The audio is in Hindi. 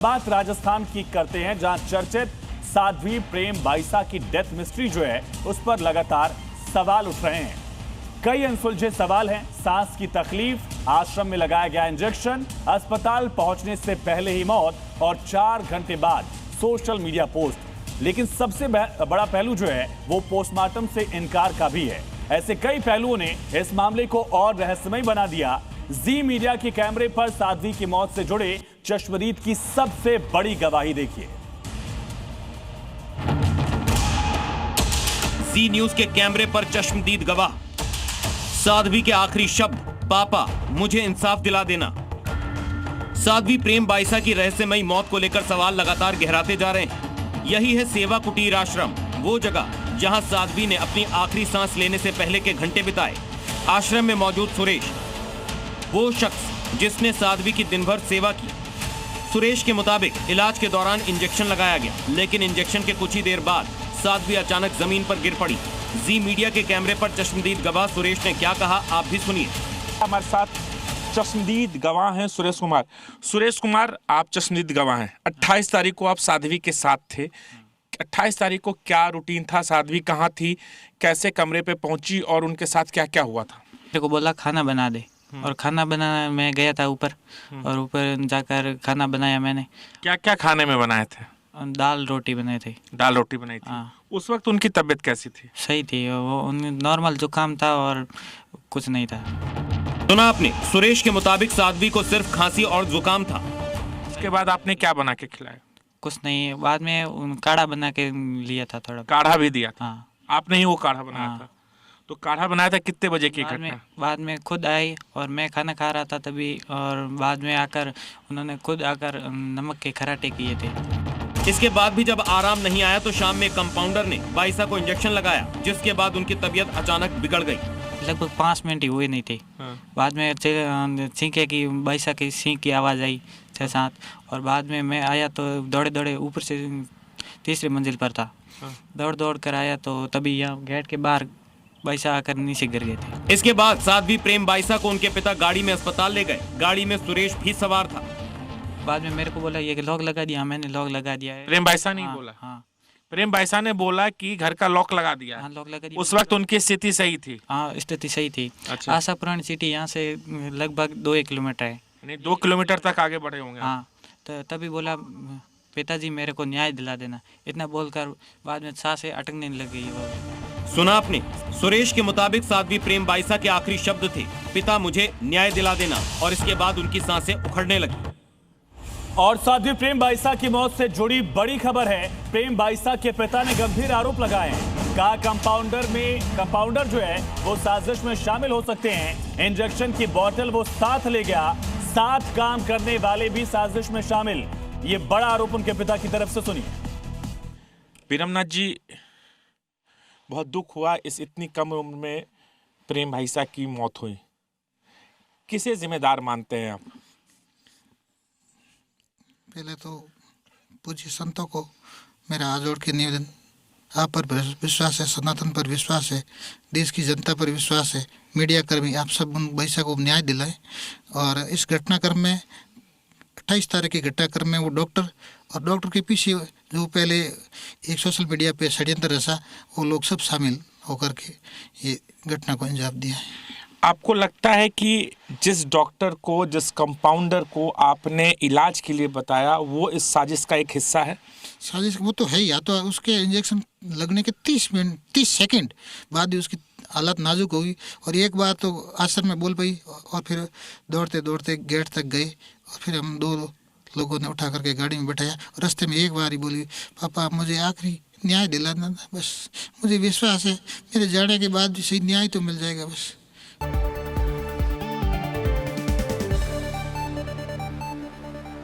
बात राजस्थान की करते हैं, जहां चर्चित साध्वी प्रेम बाईसा की डेथ मिस्ट्री जो है उस पर लगातार सवाल उठ रहे हैं। कई अनसुलझे सवाल हैं। सांस की तकलीफ, आश्रम में लगाया गया इंजेक्शन, अस्पताल पहुंचने से पहले ही मौत और 4 घंटे बाद सोशल मीडिया पोस्ट। लेकिन सबसे बड़ा पहलू जो है वो पोस्टमार्टम से इनकार का भी है। ऐसे कई पहलुओं ने इस मामले को और रहस्यमय बना दिया। जी मीडिया के कैमरे पर साध्वी की मौत से जुड़े चश्मदीद की सबसे बड़ी गवाही देखिए। जी न्यूज के कैमरे पर चश्मदीद गवाह। साध्वी के आखिरी शब्द, पापा मुझे इंसाफ दिला देना। साध्वी प्रेम बाईसा की रहस्यमयी मौत को लेकर सवाल लगातार गहराते जा रहे हैं। यही है सेवा कुटीर आश्रम, वो जगह जहां साध्वी ने अपनी आखिरी सांस लेने से पहले के घंटे बिताए। आश्रम में मौजूद सुरेश, वो शख्स जिसने साध्वी की दिन भर सेवा की। सुरेश के मुताबिक इलाज के दौरान इंजेक्शन लगाया गया, लेकिन इंजेक्शन के कुछ ही देर बाद साध्वी अचानक जमीन पर गिर पड़ी। जी मीडिया के कैमरे पर चश्मदीद गवाह सुरेश ने क्या कहा, आप भी सुनिए। हमारे साथ चश्मदीद गवाह हैं सुरेश कुमार। सुरेश कुमार, आप चश्मदीद गवाह हैं। 28 तारीख को आप साध्वी के साथ थे। 28 तारीख को क्या रूटीन था? साध्वी कहाँ थी, कैसे कमरे पे पहुंची और उनके साथ क्या क्या हुआ था? मेरे को बोला खाना बना दे और खाना बनाना मैं गया था ऊपर और ऊपर जाकर खाना बनाया मैंने। क्या क्या खाने में बनाए थे? दाल रोटी बनाए थे। दाल रोटी बनाई थी। हाँ। उस वक्त उनकी तबीयत कैसी थी? सही थी, वो नॉर्मल जुकाम था और कुछ नहीं था। सुना आपने, सुरेश के मुताबिक साध्वी को सिर्फ खांसी और जुकाम था। उसके बाद आपने क्या बना के खिलाया? कुछ नहीं, बाद में काढ़ा बना के लिया था थोड़ा। काढ़ा भी दिया था? हाँ। आपने ही वो काढ़ा बनाया हाँ। था? तो काढ़ा बनाया था कितने बजे की घटना? बाद में खुद आई और मैं खाना खा रहा था तभी, और बाद में आकर उन्होंने खुद आकर नमक के खराटे किए थे। इसके बाद भी जब आराम नहीं आया तो शाम में कंपाउंडर ने बाईसा को इंजेक्शन लगाया, जिसके बाद उनकी तबीयत अचानक बिगड़ गई। लगभग 5 मिनट ही हुए नहीं थे। हाँ। बाद में छींके की बाईसा की छींक की आवाज़ आई 6-7, और बाद में मैं आया तो दौड़े दौड़े ऊपर से 3री मंजिल पर था। हाँ। दौड़ दौड़ कर आया तो तभी यहाँ गेट के बाहर बाईसा आकर नीचे गिर गए थे। इसके बाद साध्वी प्रेम बाईसा को उनके पिता गाड़ी में अस्पताल ले गए। गाड़ी में सुरेश भी सवार था। बाद में मेरे को बोला ये लॉक लगा दिया, मैंने लॉक लगा दिया है। प्रेम बाईसा नहीं हाँ, बोला? हाँ। प्रेम बाईसा ने बोला कि घर का लॉक लगा दिया है। हाँ, लॉक लगा दिया। उस वक्त उनकी स्थिति सही थी? हाँ, स्थिति सही थी। अच्छा। आशापुराण सिटी यहाँ से लगभग 2 किलोमीटर है। यानी 2 किलोमीटर तक आगे बढ़े होंगे? हाँ, तो तभी बोला पिताजी मेरे को न्याय दिला देना, इतना बोलकर बाद में सांसें अटकने लग गई। वो सुना आपने, सुरेश के मुताबिक साध्वी प्रेम बाईसा के आखिरी शब्द थे, पिता मुझे न्याय दिला देना, और इसके बाद उनकी सांसें उखड़ने लगी। और साध्वी प्रेम बाईसा की मौत से जुड़ी बड़ी खबर है। प्रेम बाईसा के पिता ने गंभीर आरोप लगाए हैं। कहा कंपाउंडर जो है वो साजिश में शामिल हो सकते हैं। इंजेक्शन की बोतल वो साथ ले गया, साथ काम करने वाले भी साजिश में शामिल। ये बड़ा आरोप उनके पिता की तरफ से। सुनिए। पीरमनाथ जी, बहुत दुख हुआ इस इतनी कम उम्र में प्रेम बाईसा की मौत हुई। किसे जिम्मेदार मानते हैं आप? पहले तो पूज्य संतों को मेरा हाथ जोड़ के निवेदन, आप पर विश्वास है, सनातन पर विश्वास है, देश की जनता पर विश्वास है, मीडिया कर्मी आप सब उन बाईसा को न्याय दिलाएं। और इस घटनाक्रम में 28 तारीख के घटनाक्रम में वो डॉक्टर के पीछे जो पहले एक सोशल मीडिया पे षड्यंत्र रचा, वो लोग सब शामिल होकर के ये घटना को अंजाम दिया है। आपको लगता है कि जिस डॉक्टर को, जिस कंपाउंडर को आपने इलाज के लिए बताया, वो इस साजिश का एक हिस्सा है? साजिश वो तो है ही। या तो उसके इंजेक्शन लगने के 30 सेकंड बाद ही उसकी हालत नाजुक होगी, और एक बार तो आश्रम में बोल पाई और फिर दौड़ते दौड़ते गेट तक गए, और फिर हम 2 लोगों ने उठा करके गाड़ी में बैठाया। रास्ते में एक बार ही बोली, पापा मुझे आखिरी न्याय दिलाना, बस मुझे विश्वास है मेरे जाने के बाद भी सही न्याय तो मिल जाएगा बस।